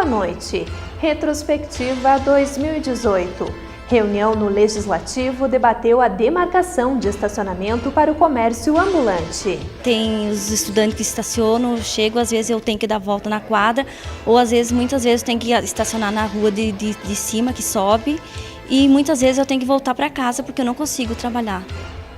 noite. Retrospectiva 2018. Reunião no Legislativo debateu a demarcação de estacionamento para o comércio ambulante. Tem os estudantes que estacionam, chego, às vezes eu tenho que dar volta na quadra, ou muitas vezes eu tenho que estacionar na rua de cima, que sobe, e muitas vezes eu tenho que voltar para casa porque eu não consigo trabalhar.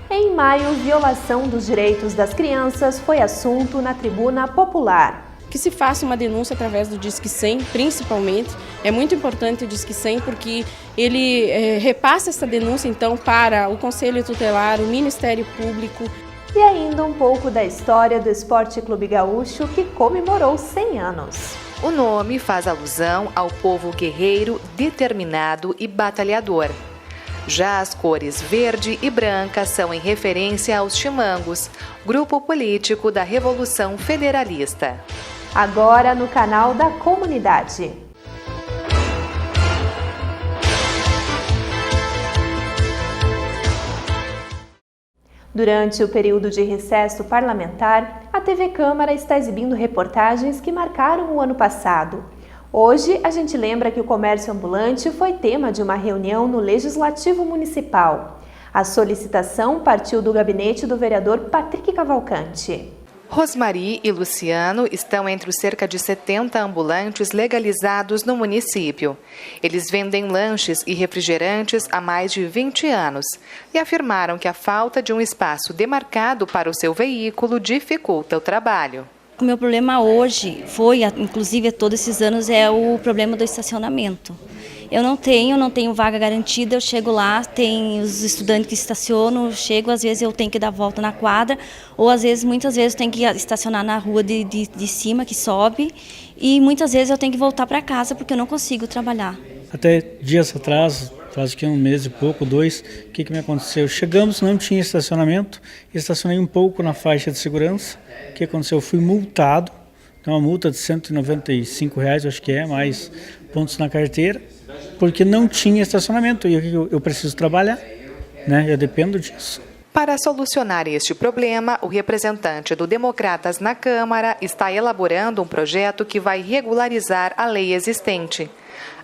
Em maio, violação dos direitos das crianças foi assunto na tribuna popular. Que se faça uma denúncia através do Disque 100, principalmente. É muito importante o Disque 100 porque ele repassa essa denúncia então para o Conselho Tutelar, o Ministério Público. E ainda um pouco da história do Esporte Clube Gaúcho, que comemorou 100 anos. O nome faz alusão ao povo guerreiro, determinado e batalhador. Já as cores verde e branca são em referência aos Chimangos, grupo político da Revolução Federalista. Agora no canal da comunidade. Durante o período de recesso parlamentar, a TV Câmara está exibindo reportagens que marcaram o ano passado. Hoje, a gente lembra que o comércio ambulante foi tema de uma reunião no Legislativo Municipal. A solicitação partiu do gabinete do vereador Patrick Cavalcante. Rosmari e Luciano estão entre os cerca de 70 ambulantes legalizados no município. Eles vendem lanches e refrigerantes há mais de 20 anos e afirmaram que a falta de um espaço demarcado para o seu veículo dificulta o trabalho. O meu problema hoje inclusive todos esses anos, é o problema do estacionamento. Eu não tenho vaga garantida, eu chego lá, tem os estudantes que estacionam, às vezes eu tenho que dar volta na quadra, ou muitas vezes eu tenho que estacionar na rua de cima, que sobe, e muitas vezes eu tenho que voltar para casa porque eu não consigo trabalhar. Até dias atrás, faz que um mês e pouco, 2, o que me aconteceu? Chegamos, não tinha estacionamento, estacionei um pouco na faixa de segurança. O que aconteceu? Eu fui multado, uma multa de R$195, acho que mais pontos na carteira, porque não tinha estacionamento e eu preciso trabalhar, né? Eu dependo disso. Para solucionar este problema, o representante do Democratas na Câmara está elaborando um projeto que vai regularizar a lei existente.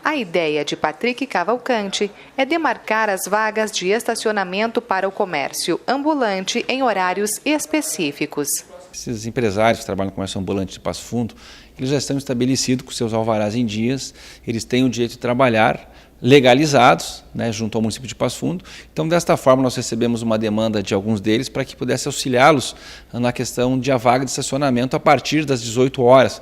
A ideia de Patrick Cavalcante é demarcar as vagas de estacionamento para o comércio ambulante em horários específicos. Esses empresários que trabalham no comércio ambulante de Passo Fundo, eles já estão estabelecidos com seus alvarás em dias, eles têm o direito de trabalhar legalizados, né, junto ao município de Passo Fundo. Então, desta forma, nós recebemos uma demanda de alguns deles para que pudesse auxiliá-los na questão de a vaga de estacionamento a partir das 18 horas,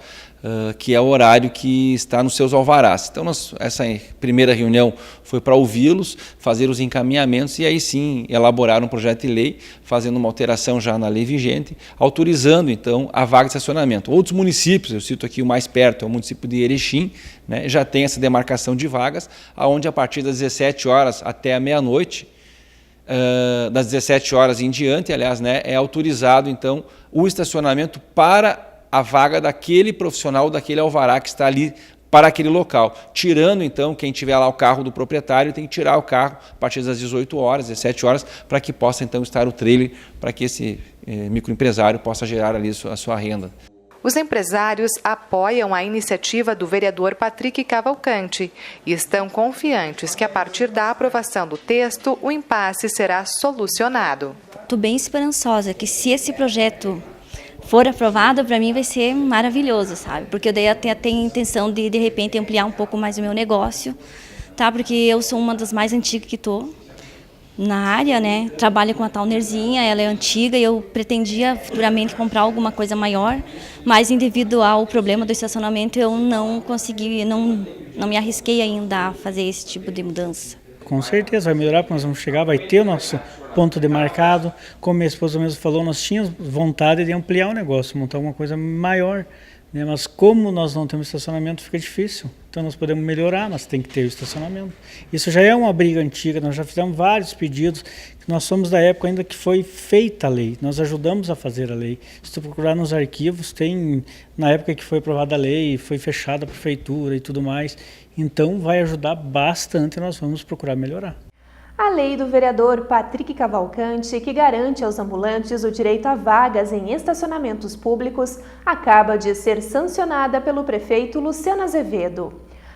que é o horário que está nos seus alvarás. Então, essa primeira reunião foi para ouvi-los, fazer os encaminhamentos e aí sim elaborar um projeto de lei, fazendo uma alteração já na lei vigente, autorizando então a vaga de estacionamento. Outros municípios, eu cito aqui o mais perto, é o município de Erechim, né, já tem essa demarcação de vagas, onde a partir das 17 horas até a meia-noite, das 17 horas em diante, aliás, né, é autorizado então o estacionamento para a vaga daquele profissional, daquele alvará que está ali para aquele local. Tirando, então, quem tiver lá o carro do proprietário, tem que tirar o carro a partir das 18 horas, 17 horas, para que possa, então, estar o trailer, para que esse microempresário possa gerar ali a sua renda. Os empresários apoiam a iniciativa do vereador Patrick Cavalcante e estão confiantes que, a partir da aprovação do texto, o impasse será solucionado. Estou bem esperançosa que, se esse projeto for aprovado, para mim vai ser maravilhoso, sabe? Porque eu daí até tenho a intenção de repente, ampliar um pouco mais o meu negócio, tá? Porque eu sou uma das mais antigas que estou na área, né? Trabalho com a Taunerzinha, ela é antiga e eu pretendia futuramente comprar alguma coisa maior, mas devido ao problema do estacionamento eu não consegui, não me arrisquei ainda a fazer esse tipo de mudança. Com certeza vai melhorar, porque nós vamos chegar, vai ter o nosso ponto demarcado. Como minha esposa mesmo falou, nós tínhamos vontade de ampliar o negócio, montar alguma coisa maior, né? Mas como nós não temos estacionamento, fica difícil. Então nós podemos melhorar, nós temos que ter o estacionamento. Isso já é uma briga antiga, nós já fizemos vários pedidos, nós somos da época ainda que foi feita a lei, nós ajudamos a fazer a lei. Se tu procurar nos arquivos, tem, na época que foi aprovada a lei, foi fechada a prefeitura e tudo mais, então vai ajudar bastante, nós vamos procurar melhorar. A lei do vereador Patrick Cavalcante, que garante aos ambulantes o direito a vagas em estacionamentos públicos, acaba de ser sancionada pelo prefeito Luciano Azevedo.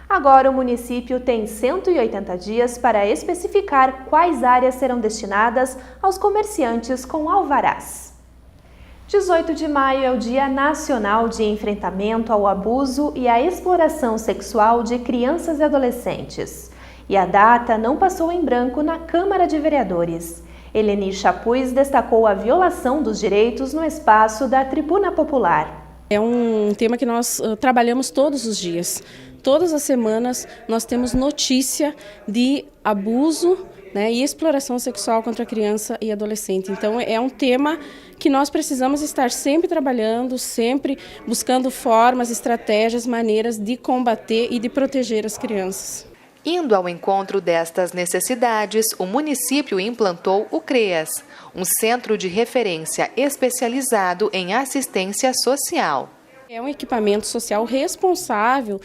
Agora o município tem 180 dias para especificar quais áreas serão destinadas aos comerciantes com alvarás. 18 de maio é o Dia Nacional de Enfrentamento ao Abuso e à Exploração Sexual de Crianças e Adolescentes. E a data não passou em branco na Câmara de Vereadores. Elenir Chapuz destacou a violação dos direitos no espaço da Tribuna Popular. É um tema que nós trabalhamos todos os dias. Todas as semanas nós temos notícia de abuso, né, e exploração sexual contra criança e adolescente. Então é um tema que nós precisamos estar sempre trabalhando, sempre buscando formas, estratégias, maneiras de combater e de proteger as crianças. Indo ao encontro destas necessidades, o município implantou o CREAS, um centro de referência especializado em assistência social. É um equipamento social responsável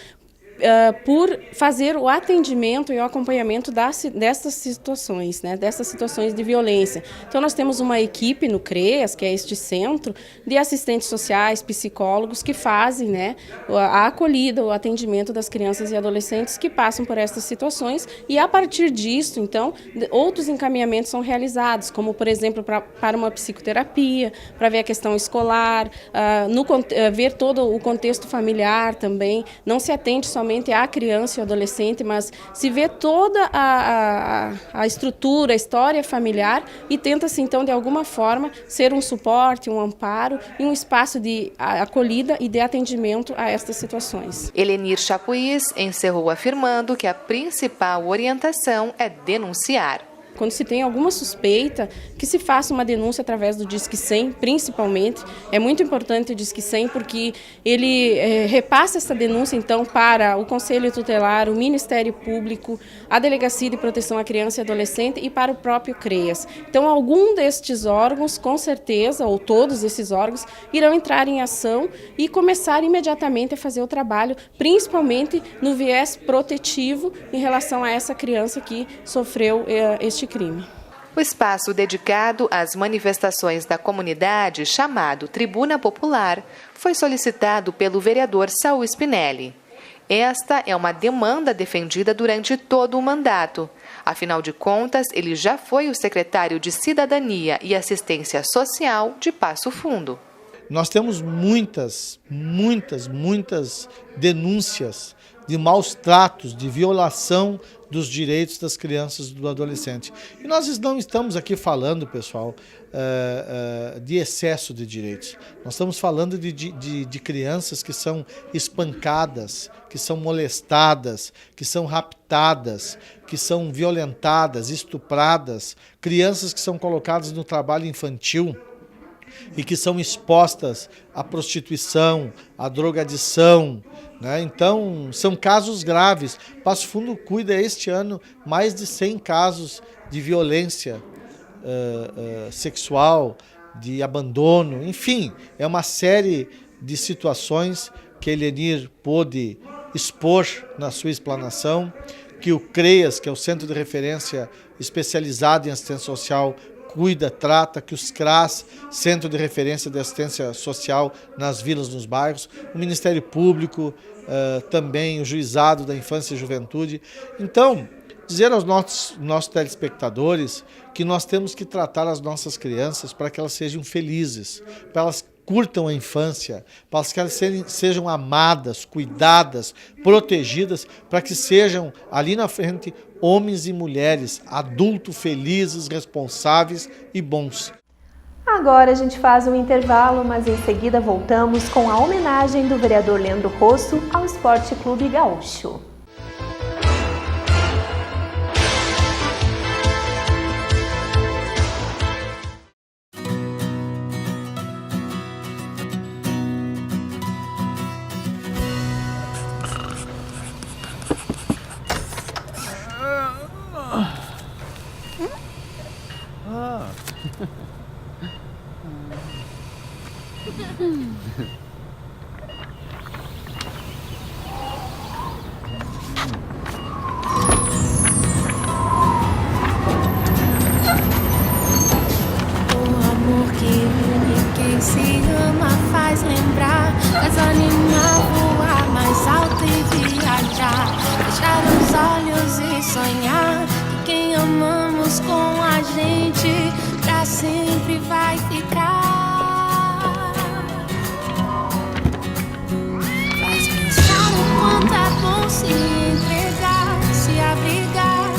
por fazer o atendimento e o acompanhamento dessas situações, né, dessas situações de violência. Então nós temos uma equipe no CREAS, que é este centro, de assistentes sociais, psicólogos que fazem, né, a acolhida, o atendimento das crianças e adolescentes que passam por essas situações, e a partir disso, então, outros encaminhamentos são realizados, como por exemplo para uma psicoterapia, para ver a questão escolar, ver todo o contexto familiar também. Não se atende somente a criança e o adolescente, mas se vê toda a estrutura, a história familiar e tenta-se então de alguma forma ser um suporte, um amparo e um espaço de acolhida e de atendimento a estas situações. Elenir Chapuz encerrou afirmando que a principal orientação é denunciar. Quando se tem alguma suspeita, que se faça uma denúncia através do Disque 100, principalmente. É muito importante o Disque 100 porque ele repassa essa denúncia então para o Conselho Tutelar, o Ministério Público, a Delegacia de Proteção à Criança e Adolescente e para o próprio CREAS. Então algum destes órgãos, com certeza, ou todos esses órgãos, irão entrar em ação e começar imediatamente a fazer o trabalho, principalmente no viés protetivo em relação a essa criança que sofreu este crime. O espaço dedicado às manifestações da comunidade, chamado Tribuna Popular, foi solicitado pelo vereador Saul Spinelli. Esta é uma demanda defendida durante todo o mandato. Afinal de contas, ele já foi o secretário de Cidadania e Assistência Social de Passo Fundo. Nós temos muitas denúncias de maus tratos, de violação dos direitos das crianças e do adolescente. E nós não estamos aqui falando, pessoal, de excesso de direitos. Nós estamos falando de crianças que são espancadas, que são molestadas, que são raptadas, que são violentadas, estupradas, crianças que são colocadas no trabalho infantil e que são expostas à prostituição, à drogadição, né? Então, são casos graves. Passo Fundo cuida este ano mais de 100 casos de violência sexual, de abandono, enfim, é uma série de situações que Elenir pôde expor na sua explanação, que o CREAS, que é o Centro de Referência Especializado em Assistência Social, cuida, trata, que os CRAS, Centro de Referência de Assistência Social nas vilas, nos bairros, o Ministério Público, também o Juizado da Infância e Juventude. Então, dizer aos nossos telespectadores que nós temos que tratar as nossas crianças para que elas sejam felizes, para elas curtam a infância, para que elas sejam amadas, cuidadas, protegidas, para que sejam ali na frente homens e mulheres, adultos felizes, responsáveis e bons. Agora a gente faz um intervalo, mas em seguida voltamos com a homenagem do vereador Leandro Rosso ao Esporte Clube Gaúcho. vai ficar. Faz pensar o quanto é bom se entregar, se abrigar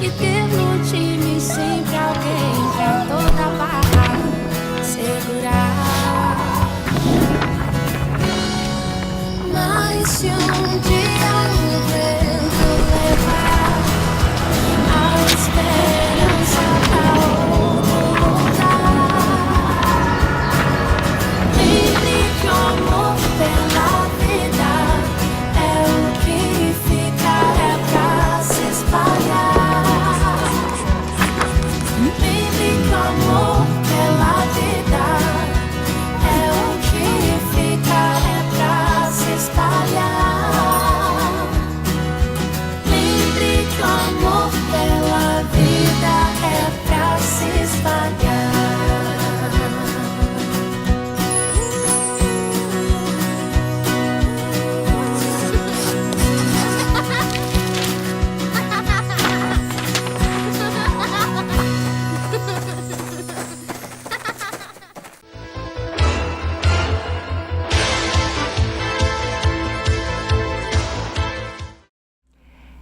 e ter no time sempre alguém pra toda barra segurar. Mas se um dia o vento levar a esperança pra outro lugar, lembre que o amor pela vida é o que fica, é pra se espalhar. Lembre que o amor pela vida é o que fica, é pra se espalhar. Lembre que o amor pela vida é pra se espalhar.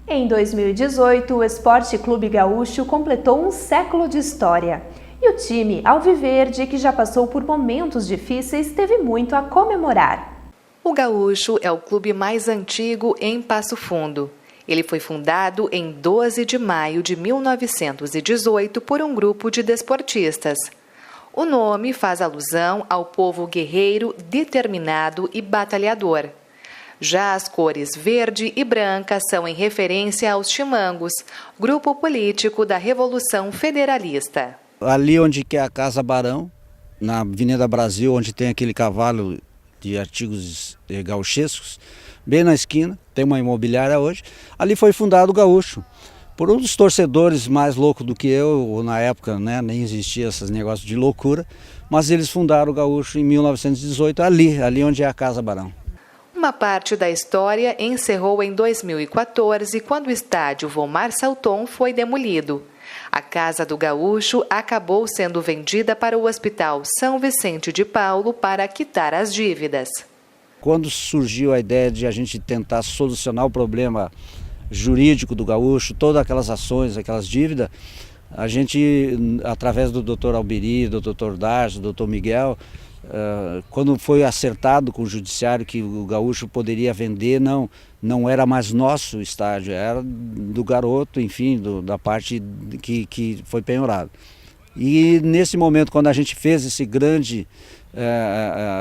Em 2018, o Esporte Clube Gaúcho completou um século de história. E o time alviverde, que já passou por momentos difíceis, teve muito a comemorar. O Gaúcho é o clube mais antigo em Passo Fundo. Ele foi fundado em 12 de maio de 1918 por um grupo de desportistas. O nome faz alusão ao povo guerreiro, determinado e batalhador. Já as cores verde e branca são em referência aos Chimangos, grupo político da Revolução Federalista. Ali onde que é a Casa Barão, na Avenida Brasil, onde tem aquele cavalo de artigos gauchescos, bem na esquina, tem uma imobiliária hoje, ali foi fundado o Gaúcho. Por um dos torcedores mais loucos do que eu, na época, né, nem existia esses negócios de loucura, mas eles fundaram o Gaúcho em 1918, ali onde é a Casa Barão. Uma parte da história encerrou em 2014, quando o estádio Vomar Salton foi demolido. A Casa do Gaúcho acabou sendo vendida para o Hospital São Vicente de Paulo para quitar as dívidas. Quando surgiu a ideia de a gente tentar solucionar o problema jurídico do Gaúcho, todas aquelas ações, aquelas dívidas, a gente, através do Dr. Alberi, do Dr. Darcio, do Dr. Miguel, quando foi acertado com o judiciário que o Gaúcho poderia vender, não era mais nosso estádio, era do garoto, enfim, da parte que foi penhorado. E nesse momento, quando a gente fez esse grande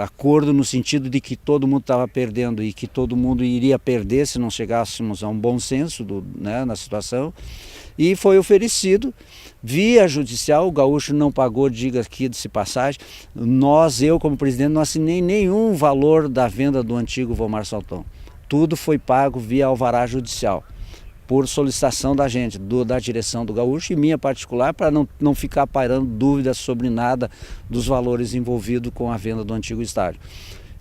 acordo no sentido de que todo mundo estava perdendo e que todo mundo iria perder se não chegássemos a um bom senso na situação, e foi oferecido via judicial. O Gaúcho não pagou, diga aqui de passagem, eu como presidente não assinei nenhum valor da venda do antigo Vomar Salton. Tudo foi pago via alvará judicial, por solicitação da gente, da direção do Gaúcho e minha particular, para não ficar pairando dúvidas sobre nada dos valores envolvidos com a venda do antigo estádio.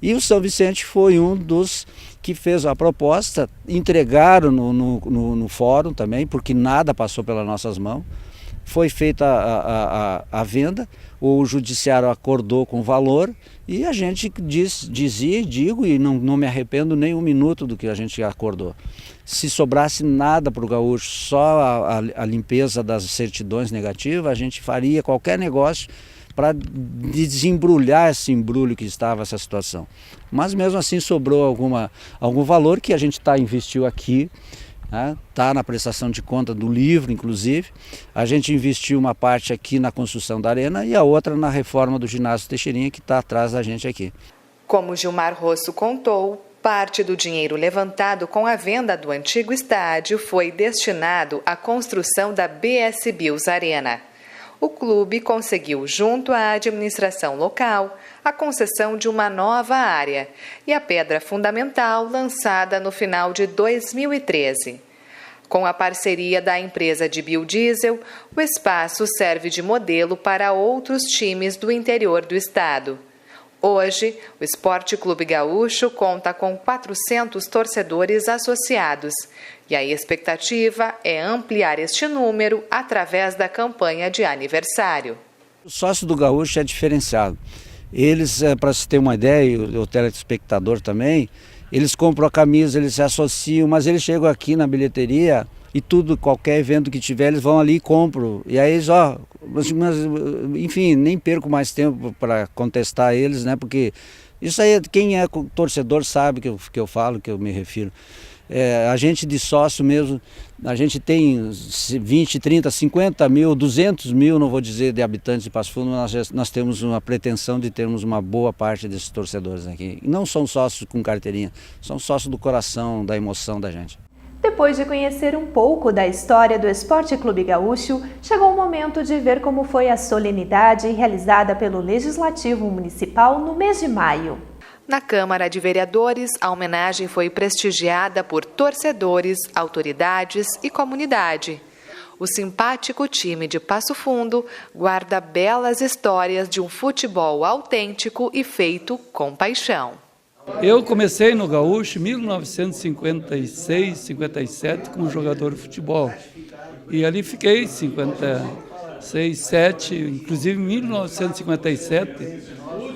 E o São Vicente foi um dos que fez a proposta, entregaram no fórum também, porque nada passou pelas nossas mãos. Foi feita a venda, o judiciário acordou com o valor e a gente digo e não me arrependo nem um minuto do que a gente acordou. Se sobrasse nada para o Gaúcho, só a limpeza das certidões negativas, a gente faria qualquer negócio para desembrulhar esse embrulho que estava essa situação. Mas mesmo assim sobrou algum valor que a gente investiu aqui, está na prestação de conta do livro, inclusive. A gente investiu uma parte aqui na construção da arena e a outra na reforma do ginásio Teixeirinha, que está atrás da gente aqui. Como Gilmar Rosso contou, parte do dinheiro levantado com a venda do antigo estádio foi destinado à construção da BS Bills Arena. O clube conseguiu, junto à administração local, a concessão de uma nova área e a pedra fundamental lançada no final de 2013. Com a parceria da empresa de biodiesel, o espaço serve de modelo para outros times do interior do estado. Hoje, o Esporte Clube Gaúcho conta com 400 torcedores associados e a expectativa é ampliar este número através da campanha de aniversário. O sócio do Gaúcho é diferenciado. Eles, para se ter uma ideia, e o telespectador também, eles compram a camisa, eles se associam, mas eles chegam aqui na bilheteria e tudo, qualquer evento que tiver, eles vão ali e compram. E aí, enfim, nem perco mais tempo para contestar eles, né? Porque isso aí, quem é torcedor sabe que eu falo, que eu me refiro. A gente de sócio mesmo, a gente tem 20, 30, 50 mil, 200 mil, não vou dizer de habitantes de Passo Fundo, nós temos uma pretensão de termos uma boa parte desses torcedores aqui. E não são sócios com carteirinha, são sócios do coração, da emoção da gente. Depois de conhecer um pouco da história do Esporte Clube Gaúcho, chegou o momento de ver como foi a solenidade realizada pelo Legislativo Municipal no mês de maio. Na Câmara de Vereadores, a homenagem foi prestigiada por torcedores, autoridades e comunidade. O simpático time de Passo Fundo guarda belas histórias de um futebol autêntico e feito com paixão. Eu comecei no Gaúcho em 1956, 57 como jogador de futebol. E ali fiquei 56, 7, inclusive em 1957.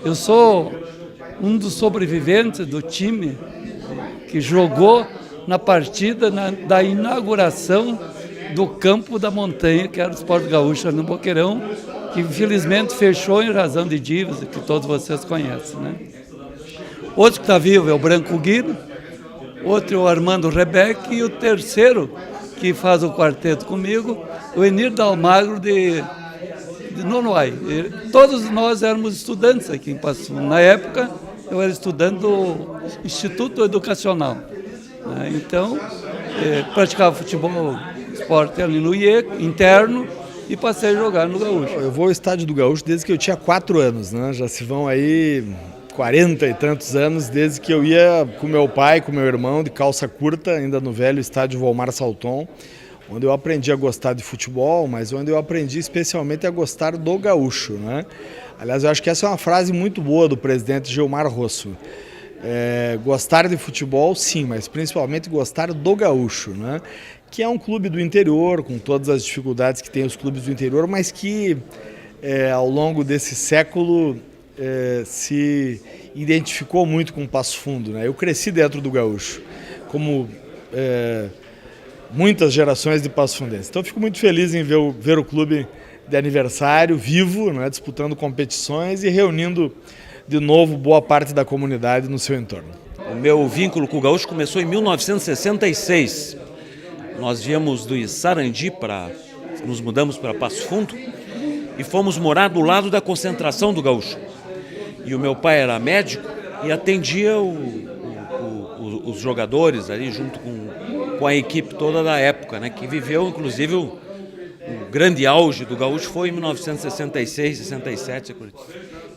Eu sou um dos sobreviventes do time que jogou na partida da inauguração do Campo da Montanha, que era o Esporte Gaúcho no Boqueirão, que infelizmente fechou em razão de dívidas, que todos vocês conhecem, né? Outro que está vivo é o Branco Guido, outro é o Armando Rebeck e o terceiro que faz o quarteto comigo, o Enir Dalmagro de Nonoai. Todos nós éramos estudantes aqui em Passo Fundo. Na época, eu era estudante do Instituto Educacional. Então, praticava futebol, esporte ali no IE, interno, e passei a jogar no Gaúcho. Eu vou ao estádio do Gaúcho desde que eu tinha 4 anos, né? Já se vão aí 40 e tantos anos, desde que eu ia com meu pai, com meu irmão, de calça curta, ainda no velho estádio Volmar Salton, onde eu aprendi a gostar de futebol, mas onde eu aprendi especialmente a gostar do gaúcho, né? Aliás, eu acho que essa é uma frase muito boa do presidente Gilmar Rosso. Gostar de futebol, sim, mas principalmente gostar do gaúcho, né? Que é um clube do interior, com todas as dificuldades que tem os clubes do interior, mas que ao longo desse século se identificou muito com o Passo Fundo, né? Eu cresci dentro do gaúcho, como muitas gerações de Passo Fundenses. Então, fico muito feliz em ver o clube de aniversário vivo, né, disputando competições e reunindo de novo boa parte da comunidade no seu entorno. O meu vínculo com o Gaúcho começou em 1966. Nós viemos do Sarandi, nos mudamos para Passo Fundo e fomos morar do lado da concentração do Gaúcho. E o meu pai era médico e atendia os jogadores ali junto com a equipe toda da época, né, que viveu inclusive o grande auge do Gaúcho foi em 1966, 67.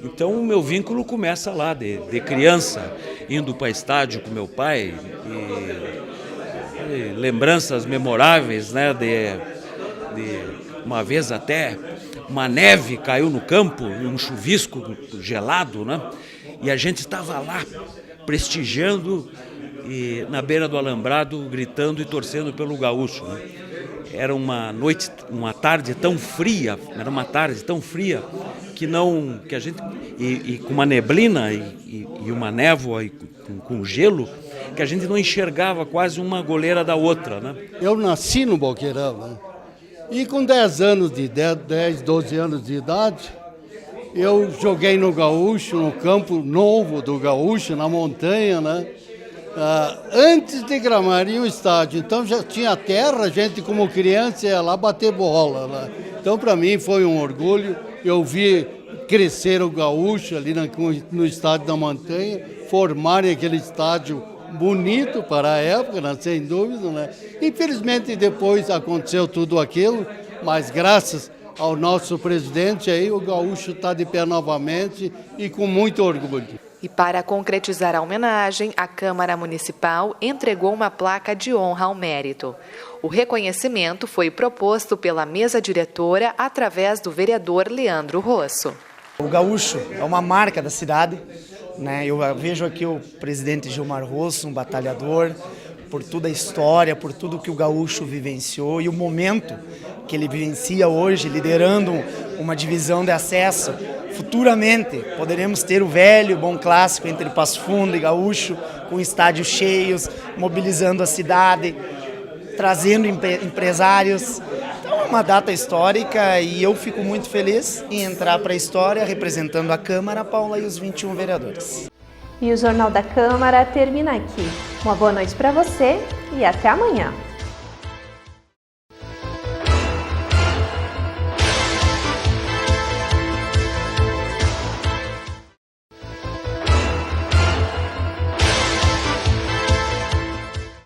Então o meu vínculo começa lá, de criança, indo para estádio com meu pai, e lembranças memoráveis, né, de uma vez até uma neve caiu no campo, um chuvisco gelado, né, e a gente estava lá prestigiando e na beira do alambrado, gritando e torcendo pelo Gaúcho, né. Era uma tarde tão fria, que a gente, e com uma neblina e uma névoa e com gelo, que a gente não enxergava quase uma goleira da outra, né? Eu nasci no Boqueirão, né? E com 10, 12 anos de idade, eu joguei no Gaúcho, no campo novo do Gaúcho, na montanha, né? Antes de Gramaria o estádio, então já tinha terra, a gente como criança ia lá bater bola, né? Então para mim foi um orgulho, eu vi crescer o Gaúcho ali no estádio da Montanha, formarem aquele estádio bonito para a época, né? Sem dúvida, né? Infelizmente depois aconteceu tudo aquilo, mas graças ao nosso presidente aí, o Gaúcho está de pé novamente e com muito orgulho. E para concretizar a homenagem, a Câmara Municipal entregou uma placa de honra ao mérito. O reconhecimento foi proposto pela mesa diretora através do vereador Leandro Rosso. O Gaúcho é uma marca da cidade, né? Eu vejo aqui o presidente Gilmar Rosso, um batalhador, por toda a história, por tudo que o Gaúcho vivenciou e o momento que ele vivencia hoje, liderando uma divisão de acesso, futuramente poderemos ter o velho bom clássico entre Passo Fundo e Gaúcho, com estádios cheios, mobilizando a cidade, trazendo empresários. Então é uma data histórica e eu fico muito feliz em entrar para a história representando a Câmara, Paula, e os 21 vereadores. E o Jornal da Câmara termina aqui. Uma boa noite para você e até amanhã.